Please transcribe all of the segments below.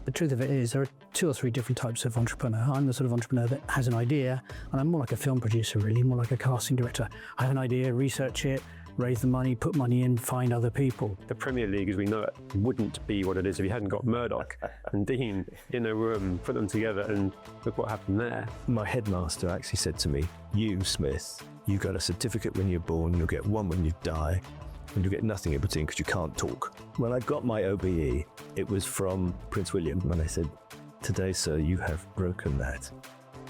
The truth of it is there are 2 or 3 different types of entrepreneur. I'm the sort of entrepreneur that has an idea, and I'm more like a film producer really, more like a casting director. I have an idea, research it, raise the money, put money in, find other people. The Premier League, as we know it, wouldn't be what it is if you hadn't got Murdoch and Dean in a room, put them together, and look what happened there. My headmaster actually said to me, "You, Smith, you got a certificate when you're born, you'll get one when you die, and you'll get nothing in between because you can't talk." When I got my OBE, it was from Prince William, and they said, "Today, sir, you have broken that."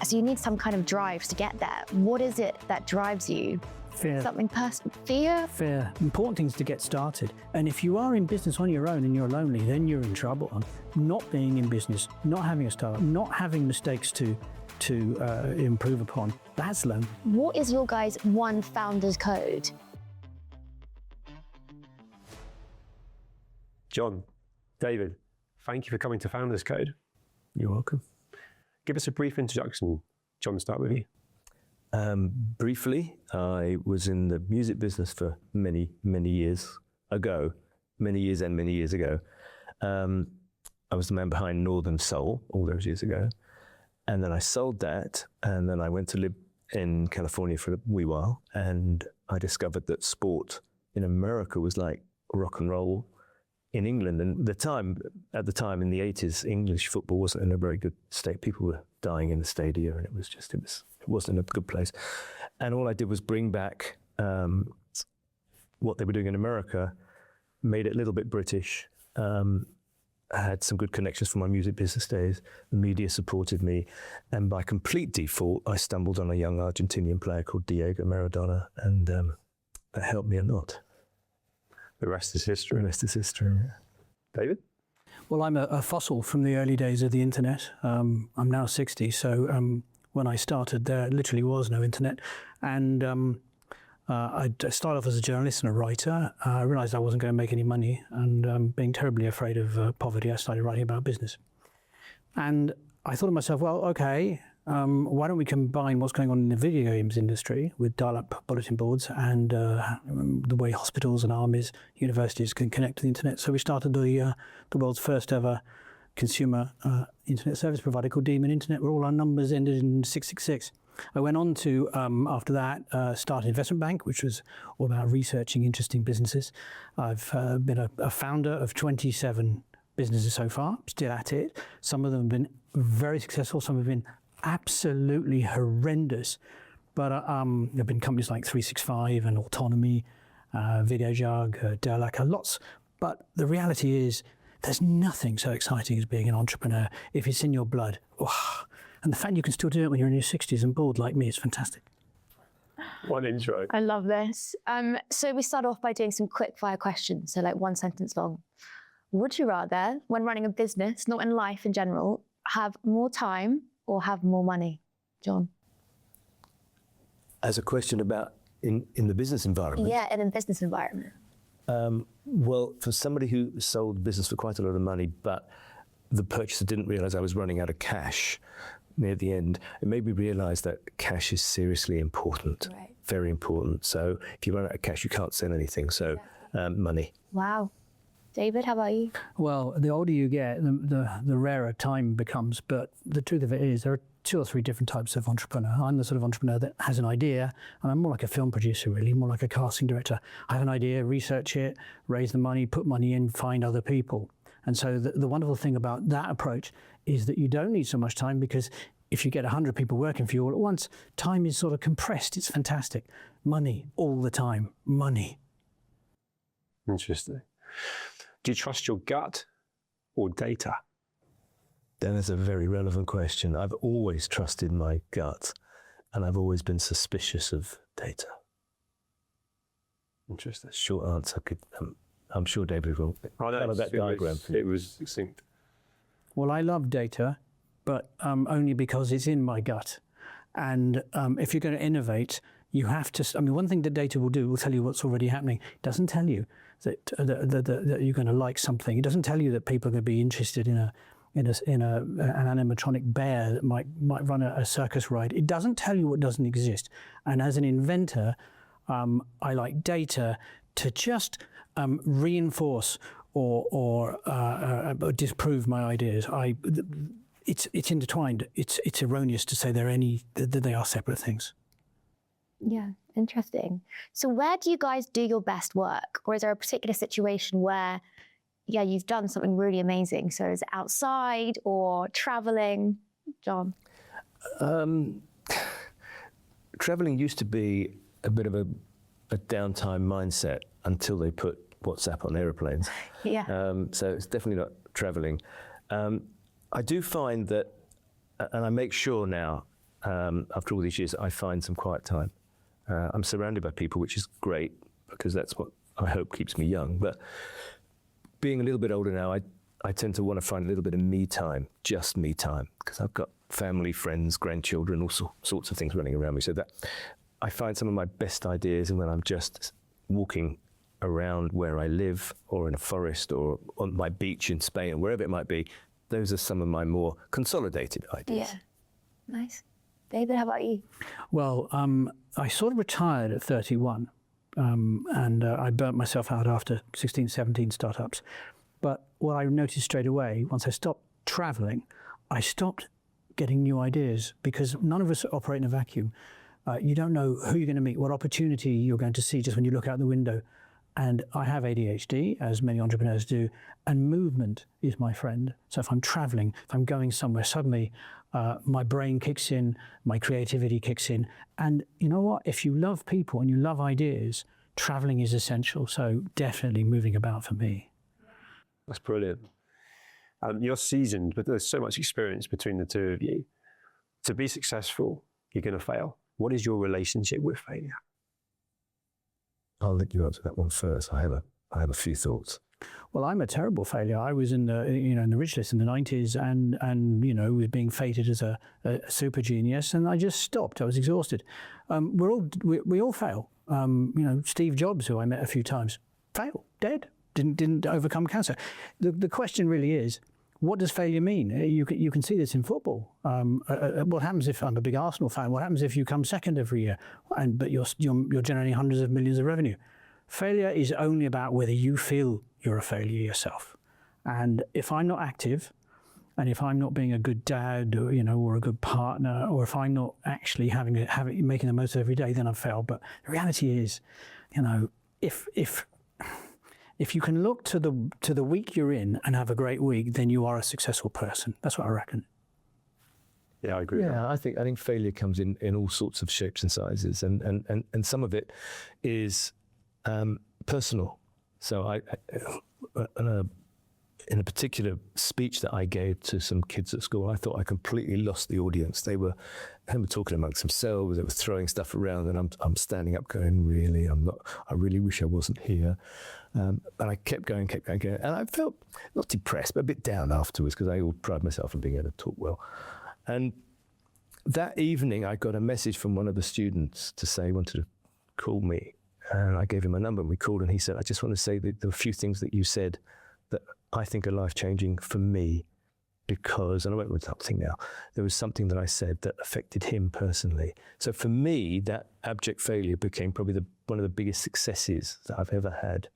So you need some kind of drive to get there. What is it that drives you? Fear. Something personal? Fear? Fear. Important things to get started. And if you are in business on your own and you're lonely, then you're in trouble. Not being in business, not having a startup, not having mistakes to improve upon, that's lonely. What is your guys' one founder's code? Jon, David, thank you for coming to Founders Code. You're welcome. Give us a brief introduction. Jon, start with you. Briefly, I was in the music business for many years ago. I was the man behind Northern Soul all those years ago. And then I sold that, and then I went to live in California for a wee while, and I discovered that sport in America was like rock and roll in England. And at the time in the 80s, English football wasn't in a very good state. People were dying in the stadia, and it wasn't a good place. And all I did was bring back what they were doing in America, made it a little bit British. I had some good connections from my music business days. The media supported me. And by complete default, I stumbled on a young Argentinian player called Diego Maradona, and that helped me a lot. The rest is history. The rest is history. Yeah. David? Well, I'm a fossil from the early days of the internet. I'm now 60, so when I started, there literally was no internet. And I started off as a journalist and a writer. I realized I wasn't going to make any money, and being terribly afraid of poverty, I started writing about business. And I thought to myself, well, okay, why don't we combine what's going on in the video games industry with dial-up bulletin boards and the way hospitals and armies, universities can connect to the internet. So we started the world's first ever consumer internet service provider called Demon Internet, where all our numbers ended in 666. I went on to, after that, start an investment bank, which was all about researching interesting businesses. I've been a founder of 27 businesses so far, still at it. Some of them have been very successful, some have been absolutely horrendous. But there have been companies like 365 and Autonomy, Videojug, Derlaka, lots. But the reality is, there's nothing so exciting as being an entrepreneur if it's in your blood. Oh, and the fact you can still do it when you're in your 60s and bald like me is fantastic. One intro. I love this. So we start off by doing some quick fire questions, so like 1 sentence long. Would you rather, when running a business, not in life in general, have more time or have more money? Jon? As a question about in the business environment? Yeah, in a business environment. Well, for somebody who sold business for quite a lot of money, but the purchaser didn't realize I was running out of cash near the end, it made me realize that cash is seriously important, right. Very important. So if you run out of cash, you can't sell anything. So money. Wow. David, how about you? Well, the older you get, the rarer time becomes. But the truth of it is there are 2 or 3 different types of entrepreneur. I'm the sort of entrepreneur that has an idea, and I'm more like a film producer really, more like a casting director. I have an idea, research it, raise the money, put money in, find other people. And so the wonderful thing about that approach is that you don't need so much time, because if you get 100 people working for you all at once, time is sort of compressed. It's fantastic. Money all the time. Money. Interesting. Do you trust your gut or data? That is a very relevant question. I've always trusted my gut, and I've always been suspicious of data. Interesting. Short answer. I'm sure David will follow that diagram. It was succinct. Well, I love data, but only because it's in my gut. And if you're going to innovate, you have to, one thing that data will do will tell you what's already happening. It doesn't tell you that you're going to like something. It doesn't tell you that people are going to be interested in an animatronic bear that might run a circus ride. It doesn't tell you what doesn't exist. And as an inventor, I like data to just reinforce or disprove my ideas. It's intertwined. It's erroneous to say that they are separate things. Yeah, interesting. So where do you guys do your best work? Or is there a particular situation where, yeah, you've done something really amazing? So is it outside or traveling? Jon? Traveling used to be a bit of a downtime mindset until they put WhatsApp on aeroplanes. Yeah. So it's definitely not traveling. I do find that, and I make sure now, after all these years, I find some quiet time. I'm surrounded by people, which is great, because that's what I hope keeps me young. But being a little bit older now, I tend to want to find a little bit of me time, just me time, because I've got family, friends, grandchildren, all sorts of things running around me. So that I find some of my best ideas, and when I'm just walking around where I live, or in a forest, or on my beach in Spain, wherever it might be, those are some of my more consolidated ideas. Yeah. Nice. David, how about you? Well, I sort of retired at 31, and I burnt myself out after 16, 17 startups. But what I noticed straight away, once I stopped traveling, I stopped getting new ideas, because none of us operate in a vacuum. You don't know who you're going to meet, what opportunity you're going to see just when you look out the window. And I have ADHD, as many entrepreneurs do, and movement is my friend. So if I'm traveling, if I'm going somewhere, suddenly my brain kicks in, my creativity kicks in. And you know what? If you love people and you love ideas, traveling is essential. So definitely moving about for me. That's brilliant. You're seasoned, but there's so much experience between the two of you. To be successful, you're going to fail. What is your relationship with failure? I'll let you answer that one first. I have a few thoughts. Well, I'm a terrible failure. I was in the rich list in the 90s, and was being fated as a super genius, and I just stopped. I was exhausted. We all fail. Steve Jobs, who I met a few times, failed, dead, didn't overcome cancer. The question really is, what does failure mean? You can see this in football. What happens if I'm a big Arsenal fan? What happens if you come second every year, but you're generating hundreds of millions of revenue? Failure is only about whether you feel you're a failure yourself. And if I'm not active, and if I'm not being a good dad, or a good partner, or if I'm not actually making the most of every day, then I've failed. But the reality is, if you can look to the week you're in and have a great week, then you are a successful person. That's what I reckon. Yeah, I agree. Yeah, I think failure comes in all sorts of shapes and sizes, and some of it is personal. So in a particular speech that I gave to some kids at school, I thought I completely lost the audience. They were talking amongst themselves. They were throwing stuff around, and I'm standing up going, really, I really wish I wasn't here. And I kept going, and I felt not depressed, but a bit down afterwards, because I all pride myself on being able to talk well. And that evening, I got a message from one of the students to say he wanted to call me. And I gave him a number, and we called, and he said, I just want to say that there were a few things that you said that I think are life-changing for me, because, and I won't with that thing now, there was something that I said that affected him personally. So for me, that abject failure became probably one of the biggest successes that I've ever had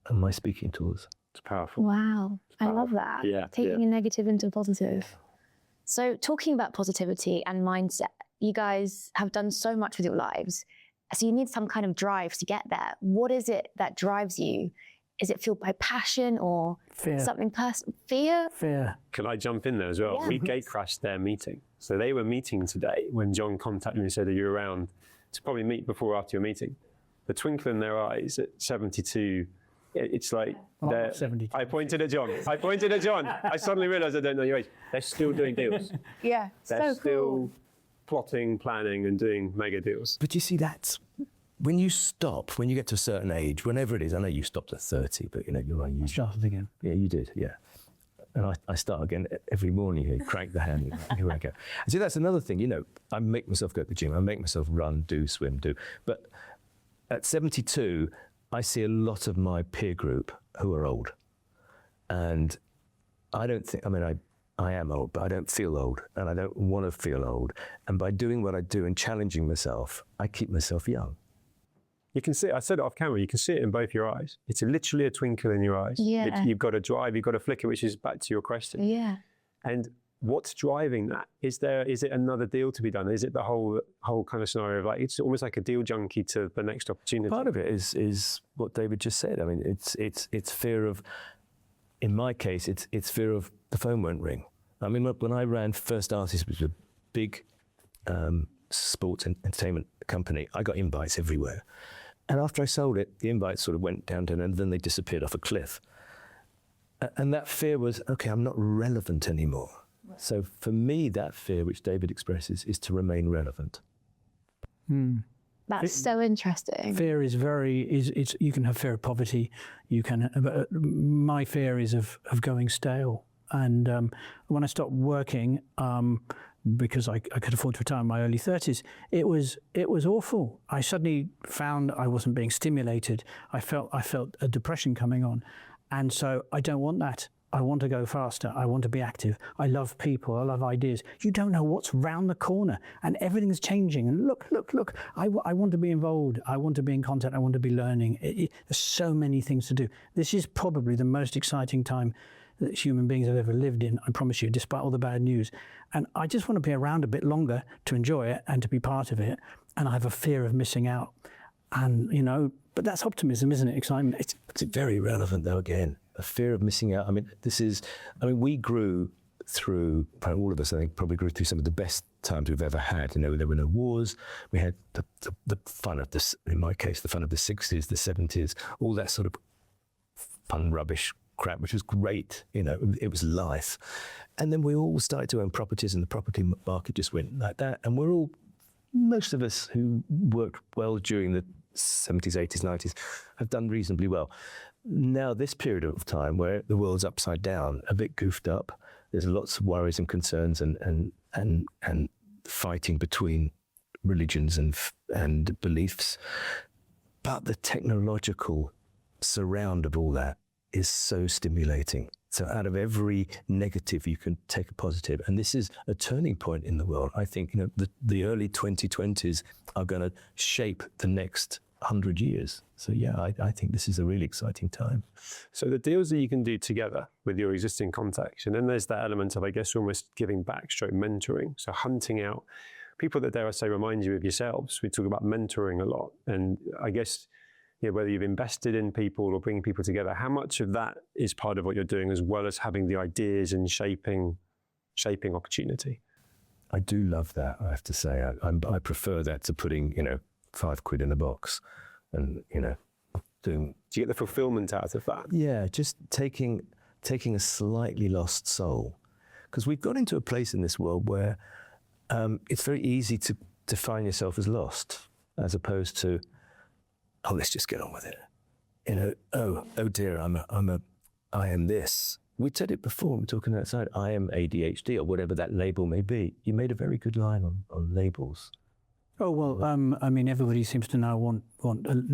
on my speaking tours. It's powerful. Wow, I love that. Yeah, Taking a negative into a positive. So talking about positivity and mindset, you guys have done so much with your lives. So you need some kind of drive to get there. What is it that drives you? Is it fueled by passion or Fear. something personal? Fear? Fear. Can I jump in there as well? Yeah. We gate crashed their meeting. So they were meeting today when Jon contacted me and said, are you around to probably meet before or after your meeting? The twinkle in their eyes at 72, it's like, I'm 72. I pointed at Jon. I suddenly realized I don't know your age. They're still doing deals. Yeah, They're so still cool. plotting, planning, and doing mega deals. But you see, that's when you stop, when you get to a certain age, whenever it is. I know you stopped at 30, but you're unusual. Started again. Yeah, you did, yeah. And I start again every morning. You crank the hand, here I go. And see, that's another thing, I make myself go to the gym, I make myself run, do, swim, do. But at 72, I see a lot of my peer group who are old. And I don't think, I am old, but I don't feel old, and I don't want to feel old. And by doing what I do and challenging myself, I keep myself young. You can see, I said it off camera, you can see it in both your eyes. It's literally a twinkle in your eyes. Yeah. You've got a drive, you've got a flicker, which is back to your question. Yeah. And what's driving that? Is it another deal to be done? Is it the whole kind of scenario of like, it's almost like a deal junkie to the next opportunity? Part of it is what David just said. I mean, it's fear of, in my case, it's fear of the phone won't ring. I mean, when I ran First Artist, which was a big sports and entertainment company, I got invites everywhere. And after I sold it, the invites sort of went down, and then they disappeared off a cliff. And that fear was, okay, I'm not relevant anymore. Right. So for me, that fear, which David expresses, is to remain relevant. That's so interesting. Fear is it's you can have fear of poverty. You can. My fear is of going stale. And when I stopped working, because I could afford to retire in my early 30s, it was awful. I suddenly found I wasn't being stimulated. I felt a depression coming on, and so I don't want that. I want to go faster. I want to be active. I love people. I love ideas. You don't know what's round the corner, and everything's changing. And look. I want to be involved. I want to be in contact. I want to be learning. There's so many things to do. This is probably the most exciting time that human beings have ever lived in, I promise you, despite all the bad news. And I just want to be around a bit longer to enjoy it and to be part of it. And I have a fear of missing out. And, but that's optimism, isn't it? Excitement. It's very relevant, though, again. A fear of missing out. I mean, we grew through, all of us, I think, probably grew through some of the best times we've ever had. There were no wars. We had the fun of this, in my case, the fun of the 60s, the 70s, all that sort of fun, rubbish crap, which was great. It was life. And then we all started to own properties, and the property market just went like that. And most of us who worked well during the 70s, 80s, 90s have done reasonably well. Now, this period of time where the world's upside down, a bit goofed up, there's lots of worries and concerns and fighting between religions and beliefs. But the technological surround of all that is so stimulating. So out of every negative, you can take a positive. And this is a turning point in the world. I think the early 2020s are going to shape the next 100 years. So yeah, I think this is a really exciting time. So the deals that you can do together with your existing contacts, and then there's that element of, I guess, almost giving back, stroke mentoring. So hunting out people that, dare I say, remind you of yourselves. We talk about mentoring a lot. And I guess, whether you've invested in people or bringing people together, how much of that is part of what you're doing, as well as having the ideas and shaping opportunity? I do love that, I have to say. I prefer that to putting, £5 in a box and, doing... Do you get the fulfillment out of that? Yeah, just taking a slightly lost soul. Because we've got into a place in this world where it's very easy to define yourself as lost, as opposed to, oh, let's just get on with it. Oh dear, I am this. We said it before, we're talking outside, I am ADHD, or whatever that label may be. You made a very good line on labels. Oh, well, everybody seems to now want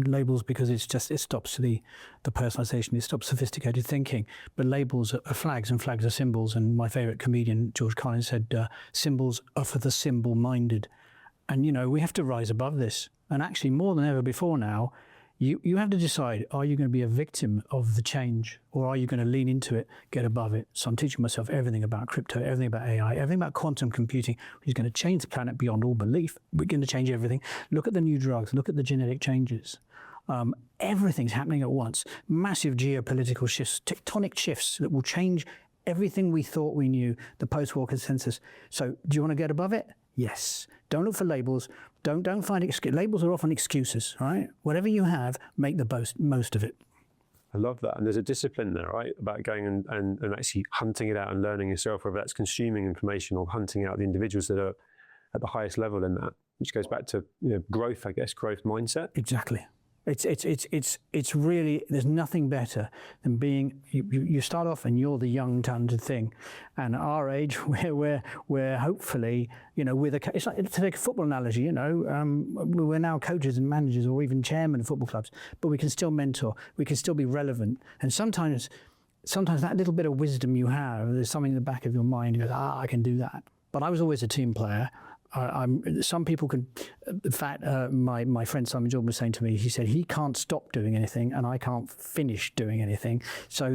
labels, because it stops the personalization, it stops sophisticated thinking. But labels are flags, and flags are symbols. And my favorite comedian, George Carlin, said, symbols are for the symbol-minded. And, we have to rise above this. And actually, more than ever before now, you have to decide, are you going to be a victim of the change, or are you going to lean into it, get above it? So I'm teaching myself everything about crypto, everything about AI, everything about quantum computing, which is going to change the planet beyond all belief. We're going to change everything. Look at the new drugs, look at the genetic changes. Everything's happening at once. Massive geopolitical shifts, tectonic shifts that will change everything we thought we knew, the post-war consensus. So do you want to get above it? Yes. Don't look for labels. Don't find excuses. Labels are often excuses, right? Whatever you have, make the most of it. I love that. And there's a discipline there, right? About going and actually hunting it out and learning yourself, whether that's consuming information or hunting out the individuals that are at the highest level in that, which goes back to growth, I guess, growth mindset. Exactly. It's really, there's nothing better than being, you start off and you're the young talented thing, and at our age we're hopefully, it's like, to take a football analogy, we're now coaches and managers or even chairmen of football clubs, but we can still mentor, we can still be relevant, and sometimes that little bit of wisdom you have, there's something in the back of your mind, you go, I can do that. But I was always a team player. Some people can. In fact, my friend Simon Jordan was saying to me, he said he can't stop doing anything, and I can't finish doing anything. So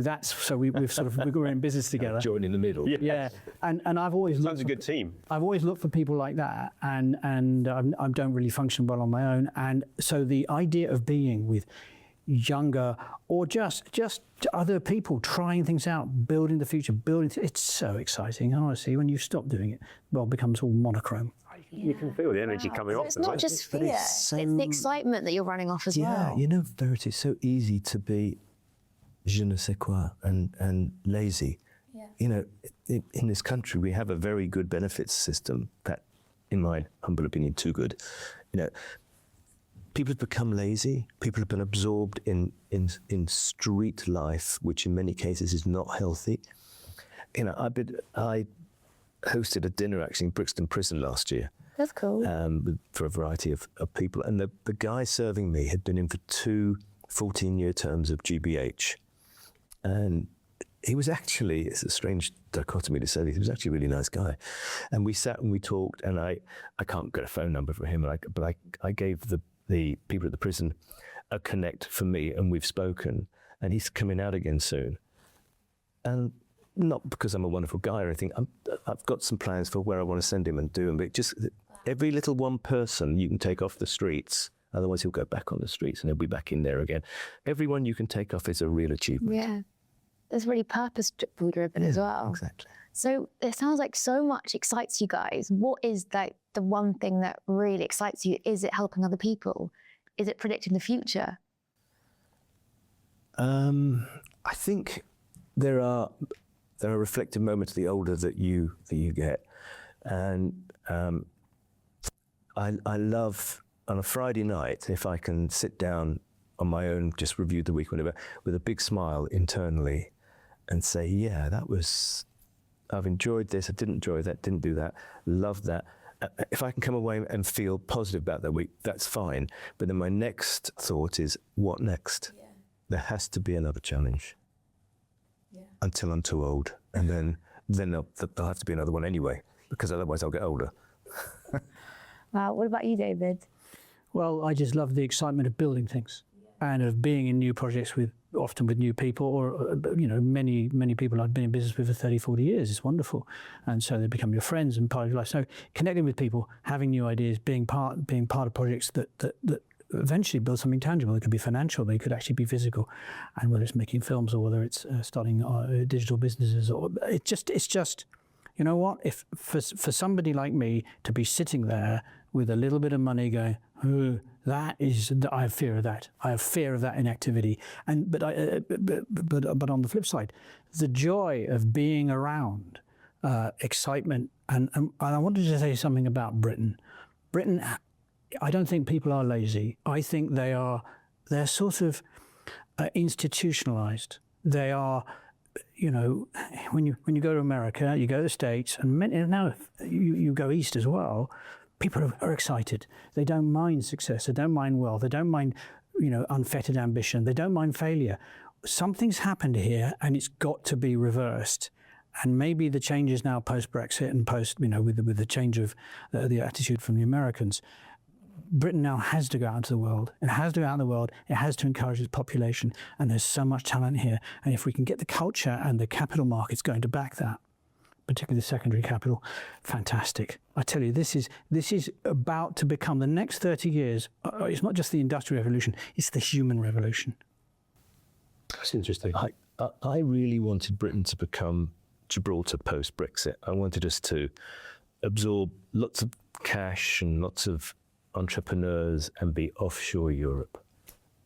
we're in business together. Join in the middle. Yeah, and I've always Sounds a good team. I've always looked for people like that, and I don't really function well on my own. And so the idea of being with younger or just other people trying things out, building the future, it's so exciting. Honestly, when you stop doing it, it becomes all monochrome. You can feel the energy coming So off it's them, not right? just fear, it's the excitement that you're running off as well. Yeah, you know, Verity, it's so easy to be je ne sais quoi and lazy. Yeah. You know, in this country, we have a very good benefits system that, in my humble opinion, too good. You know, people have become lazy. People have been absorbed in street life, which in many cases is not healthy. You know, I hosted a dinner actually in Brixton Prison last year. That's cool. For a variety of people. And the guy serving me had been in for 2 14-year terms of GBH. And he was actually, it's a strange dichotomy to say this, he was actually a really nice guy. And we sat and we talked, and I can't get a phone number for him, but I gave the people at the prison a connect for me, and we've spoken, and he's coming out again soon. And not because I'm a wonderful guy or anything, I've got some plans for where I want to send him and do him, but just every little one person you can take off the streets, otherwise he'll go back on the streets and he'll be back in there again. Everyone you can take off is a real achievement. Yeah. It's really purpose-driven driven as well. Exactly. So it sounds like so much excites you guys. What is like the one thing that really excites you? Is it helping other people? Is it predicting the future? I think there are reflective moments the older that you get, and I love on a Friday night if I can sit down on my own, just review the week, whatever, with a big smile internally, and say, yeah, I've enjoyed this, I didn't enjoy that, didn't do that, loved that. If I can come away and feel positive about that week, that's fine. But then my next thought is, what next? Yeah. There has to be another challenge. Yeah. Until I'm too old. And then there'll have to be another one anyway, because otherwise I'll get older. Wow. What about you, David? Well, I just love the excitement of building things and of being in new projects often with new people, or many people I've been in business with for 30, 40 years. It's wonderful. And so they become your friends and part of your life. So connecting with people, having new ideas, being part of projects that eventually build something tangible. It could be financial, but it could actually be physical. And whether it's making films or whether it's starting digital businesses, or it's just, you know what? If for somebody like me to be sitting there with a little bit of money going, oh, I have fear of that. I have fear of that inactivity. But on the flip side, the joy of being around, excitement, and I wanted to say something about Britain. Britain, I don't think people are lazy. I think they're sort of institutionalized. They are, when you go to America, you go to the States, and now you go east as well. People are excited. They don't mind success. They don't mind wealth. They don't mind, unfettered ambition. They don't mind failure. Something's happened here, and it's got to be reversed. And maybe the changes now post-Brexit and post, with the change of the attitude from the Americans, Britain now has to go out into the world. It has to go out in the world. It has to encourage its population. And there's so much talent here. And if we can get the culture and the capital markets going to back that, particularly the secondary capital, fantastic. I tell you, this is about to become the next 30 years. It's not just the Industrial Revolution, it's the human revolution. That's interesting. I really wanted Britain to become Gibraltar post-Brexit. I wanted us to absorb lots of cash and lots of entrepreneurs and be offshore Europe.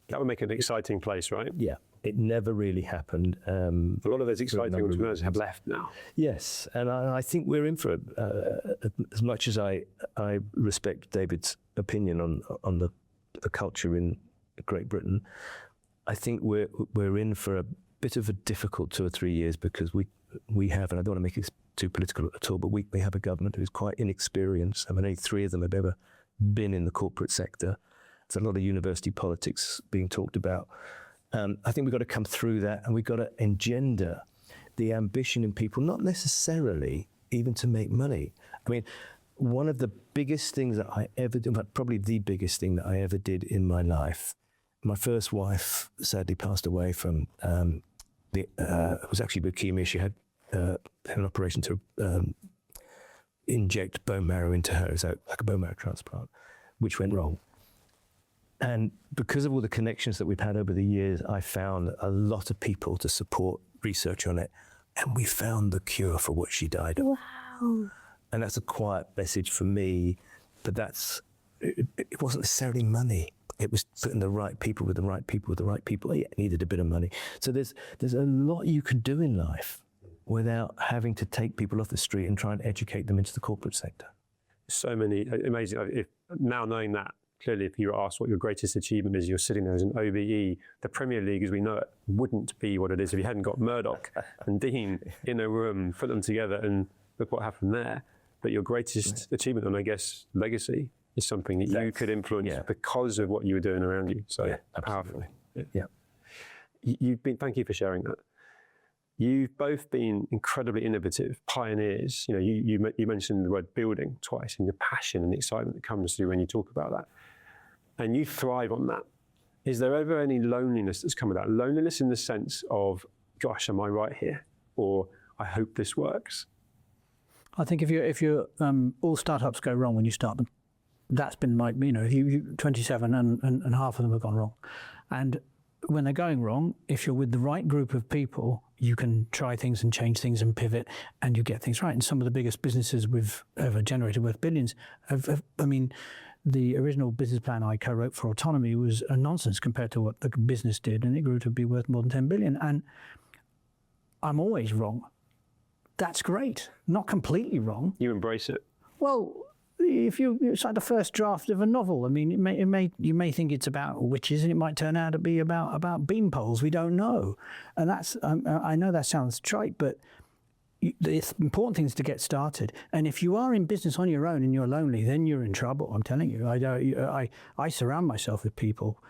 That would make an exciting place, right? Yeah. It never really happened. A lot of those exciting entrepreneurs have left now. Yes, and I think we're in for it. As much as I respect David's opinion on the culture in Great Britain, I think we're in for a bit of a difficult 2 or 3 years, because we have, and I don't want to make it too political at all, but we have a government who's quite inexperienced. I mean, only 3 of them have ever been in the corporate sector. There's a lot of university politics being talked about. I think we've got to come through that, and we've got to engender the ambition in people, not necessarily even to make money. I mean, one of the biggest things that I ever did, probably the biggest thing that I ever did in my life. My first wife sadly passed away from it was actually leukemia. She had an operation to inject bone marrow into her, so like a bone marrow transplant, which went wrong. And because of all the connections that we've had over the years, I found a lot of people to support research on it, and we found the cure for what she died of. Wow. And that's a quiet message for me, but it wasn't necessarily money. It was putting the right people with the right people with the right people. Yeah, it needed a bit of money. So there's a lot you can do in life without having to take people off the street and try and educate them into the corporate sector. So many amazing. Now knowing that, clearly, if you were asked what your greatest achievement is, you're sitting there as an OBE. The Premier League, as we know it, wouldn't be what it is if you hadn't got Murdoch and Dean in a room, put them together, and look what happened there. But your greatest achievement, and I guess legacy, is something that you could influence because of what you were doing around you. So powerful. Yeah. Thank you for sharing that. You've both been incredibly innovative pioneers. You know, you mentioned the word building twice, and the passion and the excitement that comes through when you talk about that. And you thrive on that. Is there ever any loneliness that's come with that? Loneliness in the sense of, gosh, am I right here? Or I hope this works. I think if you're all startups go wrong when you start them. That's been my, if you 27 and half of them have gone wrong. And when they're going wrong, if you're with the right group of people, you can try things and change things and pivot, and you get things right. And some of the biggest businesses we've ever generated worth billions the original business plan I co-wrote for autonomy was a nonsense compared to what the business did, and it grew to be worth more than 10 billion. And I'm always wrong. That's great. Not completely wrong. You embrace it. Well, it's like the first draft of a novel. I mean, you may think it's about witches, and it might turn out to be about bean poles. We don't know, and that's I know that sounds trite, but the important thing is to get started. And if you are in business on your own and you're lonely, then you're in trouble. I'm telling you. I surround myself with people,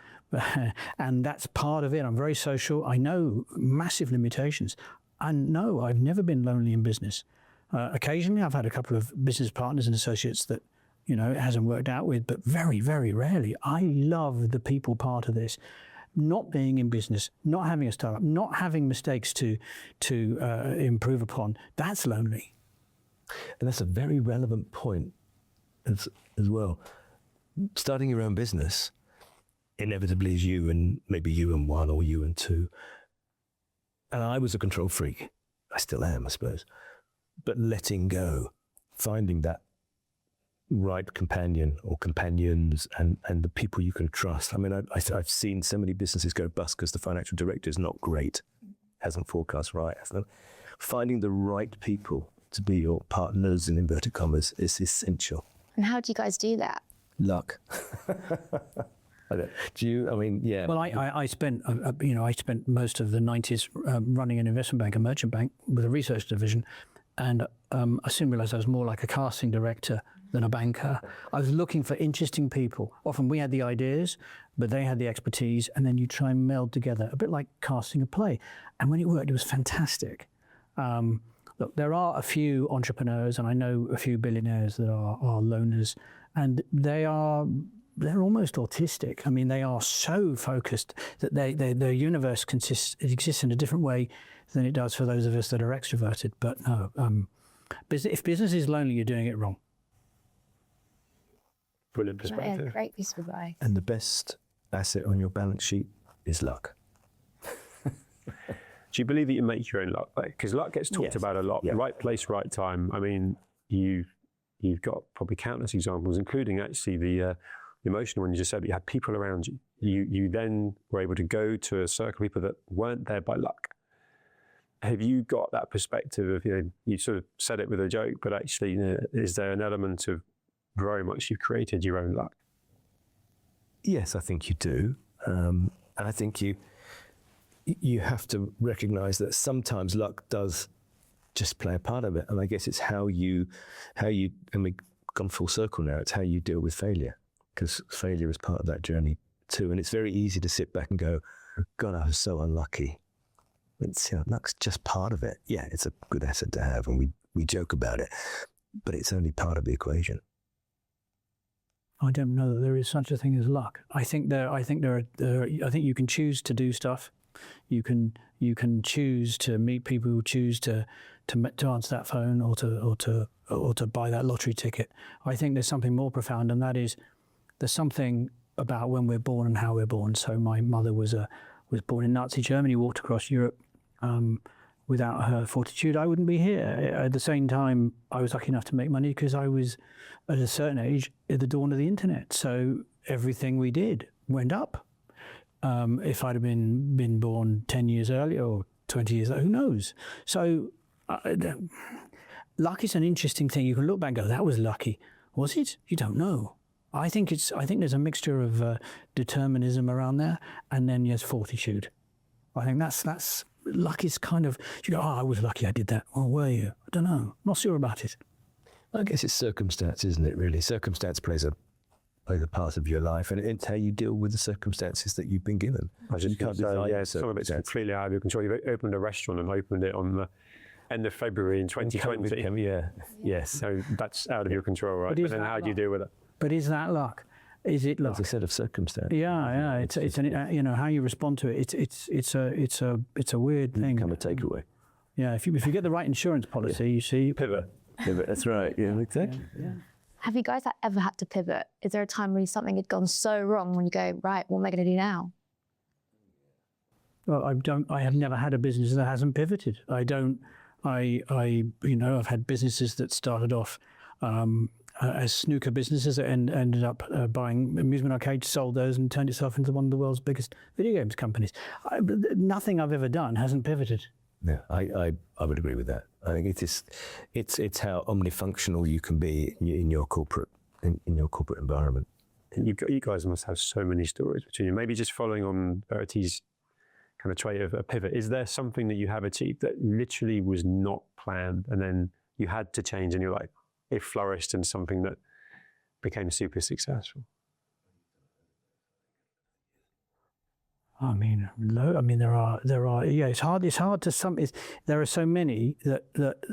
and that's part of it. I'm very social. I know massive limitations, and no, I've never been lonely in business. Occasionally, I've had a couple of business partners and associates that, it hasn't worked out with, but very, very rarely. I love the people part of this. Not being in business, not having a startup, not having mistakes to improve upon, that's lonely. And that's a very relevant point as well. Starting your own business inevitably is you and maybe you and one or you and two. And I was a control freak. I still am, I suppose. But letting go, finding that right companion or companions and the people you can trust. I mean, I've seen so many businesses go bust because the financial director is not great, hasn't forecast right. Finding the right people to be your partners, in inverted commas, is essential. And how do you guys do that? Luck. Do you? I mean, yeah. Well, I spent most of the 90s running an investment bank, a merchant bank with a research division. And I soon realized I was more like a casting director than a banker. I was looking for interesting people. Often we had the ideas, but they had the expertise, and then you try and meld together, a bit like casting a play. And when it worked, it was fantastic. Look, there are a few entrepreneurs, and I know a few billionaires that are loners, and they're almost autistic. I mean, they are so focused that their universe exists in a different way than it does for those of us that are extroverted. But no, if business is lonely, you're doing it wrong. Brilliant perspective. Yeah, great piece of advice. And the best asset on your balance sheet is luck. Do you believe that you make your own luck? Because luck gets talked about a lot. Yeah. Right place, right time. I mean, you've got probably countless examples, including actually the emotional one you just said, but you had people around you. You then were able to go to a circle of people that weren't there by luck. Have you got that perspective of, you sort of said it with a joke, but actually, is there an element of very much you've created your own luck? Yes, I think you do. And I think you have to recognize that sometimes luck does just play a part of it. And I guess it's how you, and we've gone full circle now, it's how you deal with failure, because failure is part of that journey too. And it's very easy to sit back and go, God, I was so unlucky. It's, luck's just part of it. Yeah, it's a good asset to have, and we joke about it. but it's only part of the equation. I don't know that there is such a thing as luck. I think you can choose to do stuff. You can choose to meet people who choose to answer that phone or to buy that lottery ticket. I think there's something more profound, and that is there's something about when we're born and how we're born. So my mother was born in Nazi Germany, walked across Europe. Without her fortitude, I wouldn't be here. At the same time, I was lucky enough to make money because I was, at a certain age, at the dawn of the internet. So everything we did went up. If I'd have been born 10 years earlier or 20 years later, who knows? So luck is an interesting thing. You can look back and go, that was lucky. Was it? You don't know. I think there's a mixture of determinism around there, and then yes, fortitude. I think that's luck is kind of, you go, I was lucky I did that. Well, were you? I don't know. I'm not sure about it. I guess it's circumstance, isn't it, really? Circumstance plays a part of your life, and it's how you deal with the circumstances that you've been given. You can't say, some of it's completely out of your control. You've opened a restaurant and opened it on the end of February in 2020. Yes. So that's out of your control, right? But then how do you deal with it? But is that luck? Is it luck? It's a set of circumstances. Yeah. It's an, how you respond to it. It's a weird thing. Become a takeaway. Yeah. If you get the right insurance policy, you see. Pivot. That's right. Yeah, exactly. Yeah. Have you guys ever had to pivot? Is there a time when something had gone so wrong when you go, right, what am I going to do now? Well, I have never had a business that hasn't pivoted. I've had businesses that started off as snooker businesses and ended up buying amusement arcades, sold those, and turned itself into one of the world's biggest video games companies. Nothing I've ever done hasn't pivoted. Yeah, I would agree with that. I think it's how omnifunctional you can be in your corporate environment. You guys must have so many stories between you. Maybe just following on Verity's kind of trait of a pivot. Is there something that you have achieved that literally was not planned, and then you had to change, and you're like, it flourished in something that became super successful? I mean, there are. Yeah, it's hard to sum. There are so many that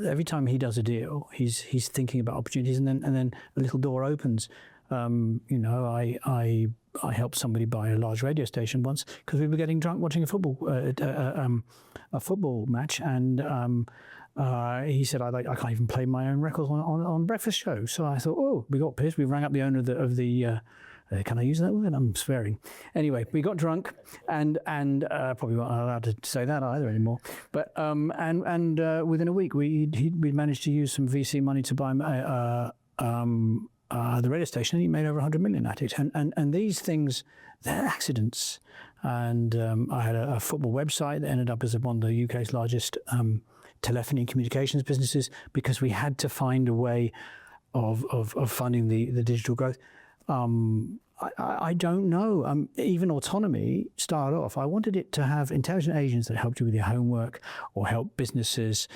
every time he does a deal, he's thinking about opportunities, and then a little door opens. I helped somebody buy a large radio station once because we were getting drunk watching a football match, and he said, I can't even play my own records on breakfast show. So I thought, we got pissed. We rang up the owner of the can I use that word? I'm swearing. Anyway, we got drunk and probably not allowed to say that either anymore. But within a week, we managed to use some VC money to buy the radio station, and he made over 100 million at it. And these things, they're accidents. And I had a football website that ended up as one of the UK's largest telephony and communications businesses because we had to find a way of funding the digital growth. I don't know. Even autonomy started off. I wanted it to have intelligent agents that helped you with your homework or help businesses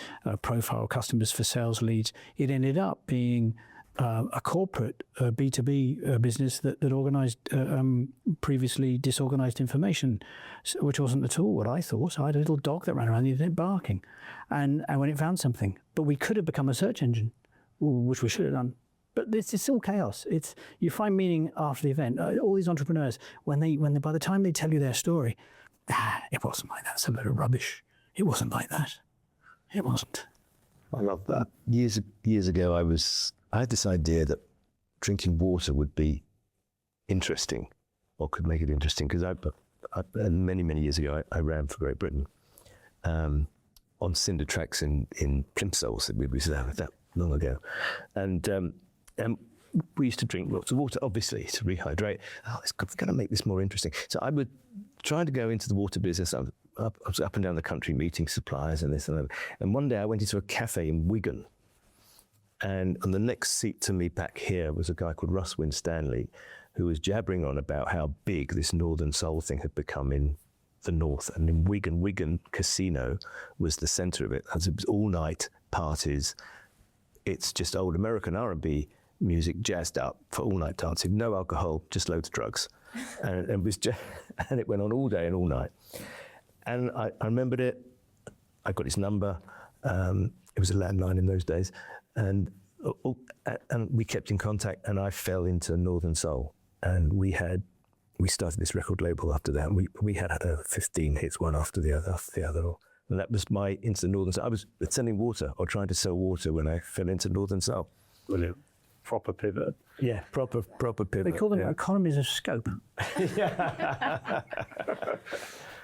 profile customers for sales leads. It ended up being a corporate B2B business that organised previously disorganised information, which wasn't at all what I thought. So I had a little dog that ran around the internet barking, and when it found something, but we could have become a search engine, which we should have done. But it's all chaos. You find meaning after the event. All these entrepreneurs, when by the time they tell you their story, it wasn't like that. It's a load of rubbish. It wasn't like that. It wasn't. I love that. Years ago, I had this idea that drinking water would be interesting, or could make it interesting, because many years ago I ran for Great Britain on cinder tracks in Plimsolls. We used to have that long ago, and we used to drink lots of water, obviously, to rehydrate. It's got to make this more interesting. So I would try to go into the water business. I was up and down the country meeting suppliers and this and that. And one day I went into a cafe in Wigan, and on the next seat to me back here was a guy called Russ Winstanley, who was jabbering on about how big this Northern Soul thing had become in the north. And in Wigan Casino was the centre of it. It was all-night parties. It's just old American R&B music jazzed up for all-night dancing, no alcohol, just loads of drugs. And it was and it went on all day and all night. And I remembered it. I got his number. It was a landline in those days. And and we kept in contact, and I fell into Northern Soul, and we started this record label after that. And we had 15 hits, one after the other. And that was my into Northern Soul. I was selling water or trying to sell water when I fell into Northern Soul. Brilliant. Proper pivot. Yeah, proper pivot. They call them economies of scope. I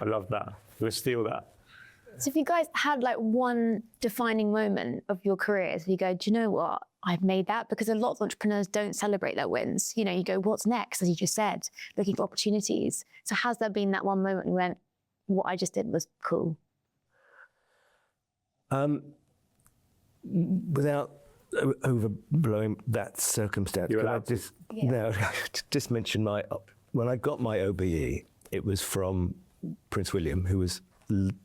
love that. We'll steal that. So if you guys had like one defining moment of your careers, you go, do you know what? I've made that, because a lot of entrepreneurs don't celebrate their wins. You know, you go, what's next? As you just said, looking for opportunities. So has there been that one moment you went, what I just did was cool? Without overblowing that circumstance, You're could I allowed to. just mention when I got my OBE, it was from Prince William, who was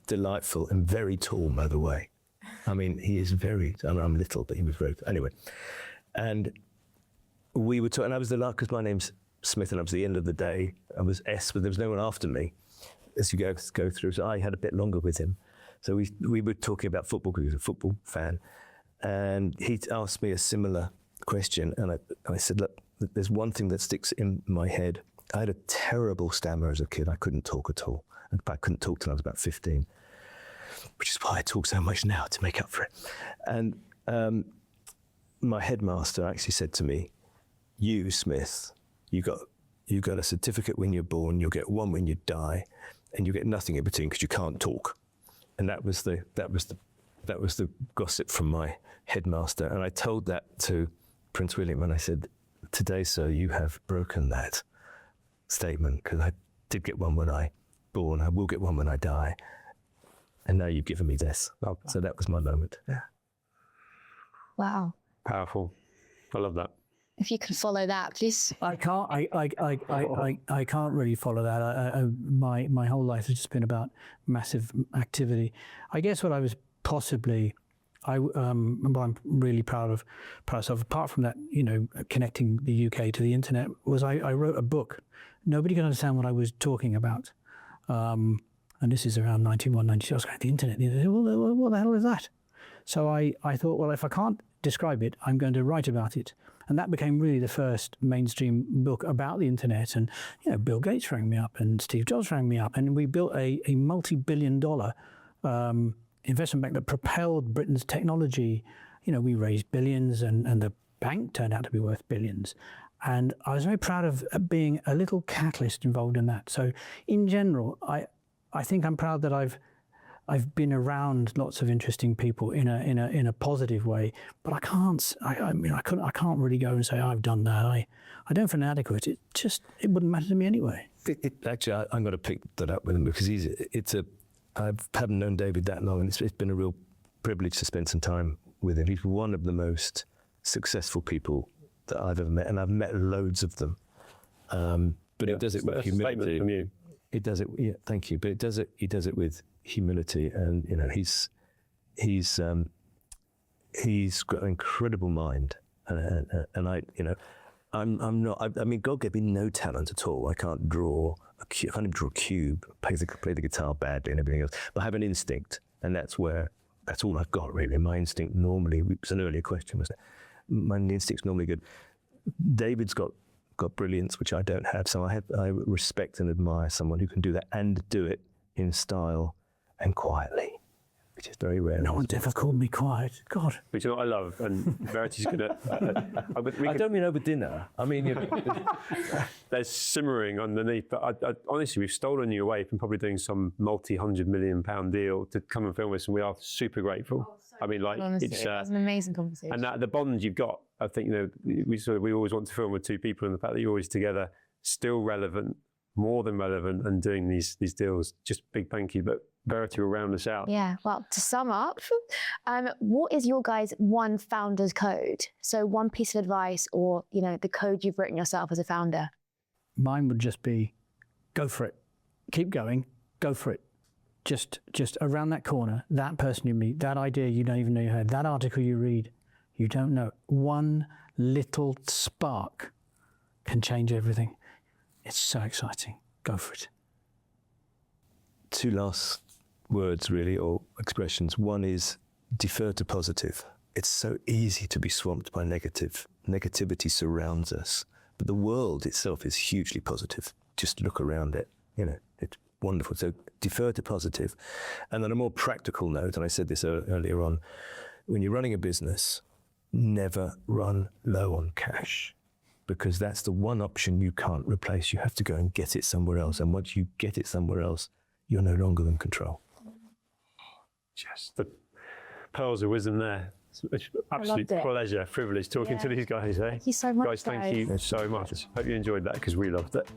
delightful and very tall, by the way. I mean, he is very, I'm little, but he was very, anyway. And we were talking, and I was because my name's Smith, and I was the end of the day, I was S, but there was no one after me as you go through. So I had a bit longer with him. So we were talking about football, because he was a football fan. And he asked me a similar question. And I said, look, there's one thing that sticks in my head. I had a terrible stammer as a kid. I couldn't talk at all. In fact, I couldn't talk till I was about 15, which is why I talk so much now, to make up for it. And my headmaster actually said to me, you, Smith, you got a certificate when you're born, you'll get one when you die, and you get nothing in between because you can't talk. And that was the gossip from my headmaster. And I told that to Prince William, and I said, today, sir, you have broken that statement, because I did get one when I born, I will get one when I die. And now you've given me this. So that was my moment. Yeah. Wow. Powerful. I love that. If you can follow that, please. I can't really follow that. My whole life has just been about massive activity. I guess what I was possibly, I'm really proud of myself, apart from that, you know, connecting the UK to the internet, was I wrote a book. Nobody could understand what I was talking about. And this is around 91, 92. I was going, the internet. Well, what the hell is that? So I thought, well, if I can't describe it, I'm going to write about it. And that became really the first mainstream book about the internet. And, you know, Bill Gates rang me up and Steve Jobs rang me up. And we built a multi-billion-dollar investment bank that propelled Britain's technology. You know, we raised billions, and the bank turned out to be worth billions. And I was very proud of being a little catalyst involved in that. So in general, I think I'm proud that I've been around lots of interesting people in a positive way, but I can't really go and say I've done that. I don't feel inadequate. It wouldn't matter to me anyway. Actually, I'm going to pick that up with him, because I haven't known David that long, and it's been a real privilege to spend some time with him. He's one of the most successful people that I've ever met, and I've met loads of them. But he does it with humility. From you. It does it. Yeah, thank you. But he does it with humility, and you know, he's got an incredible mind, and I, you know, I'm not. I mean, God gave me no talent at all. I can't draw a cube. I can't even draw a cube. Play the guitar badly and everything else. But I have an instinct, and that's all I've got really. My instinct normally. It was an earlier question, wasn't it? My instinct's normally good. David's got brilliance, which I don't have. So I respect and admire someone who can do that and do it in style and quietly, which is very rare. No one's ever called me quiet. God. But you know what I love? And Verity's going to... I don't mean over dinner. I mean, you know, there's simmering underneath. But I, honestly, we've stolen you away from probably doing some multi-100 million pound deal to come and film us, and we are super grateful. I mean, like, Honestly, it's... it was an amazing conversation. And the bond you've got, I think, you know, we always want to film with two people, and the fact that you're always together, still relevant, more than relevant, and doing these deals, just big thank you. But Verity will round us out. Yeah, well, to sum up, what is your guys' one founder's code? So one piece of advice, or, you know, the code you've written yourself as a founder. Mine would just be, go for it. Keep going, go for it. Just around that corner, that person you meet, that idea you don't even know you had, that article you read, you don't know. One little spark can change everything. It's so exciting. Go for it. two last words really, or expressions. One is defer to positive. it's so easy to be swamped by negativity surrounds us, but the world itself is hugely positive. Just look around it, it's wonderful. So defer to positive. And on a more practical note, and I said this earlier on, when you're running a business, never run low on cash, because that's the one option you can't replace. You have to go and get it somewhere else. And once you get it somewhere else, you're no longer in control. Just the pearls of wisdom there. It's an absolute pleasure, privilege talking to these guys. Thank you so much, guys. Thank you so much. Hope you enjoyed that, because we loved it.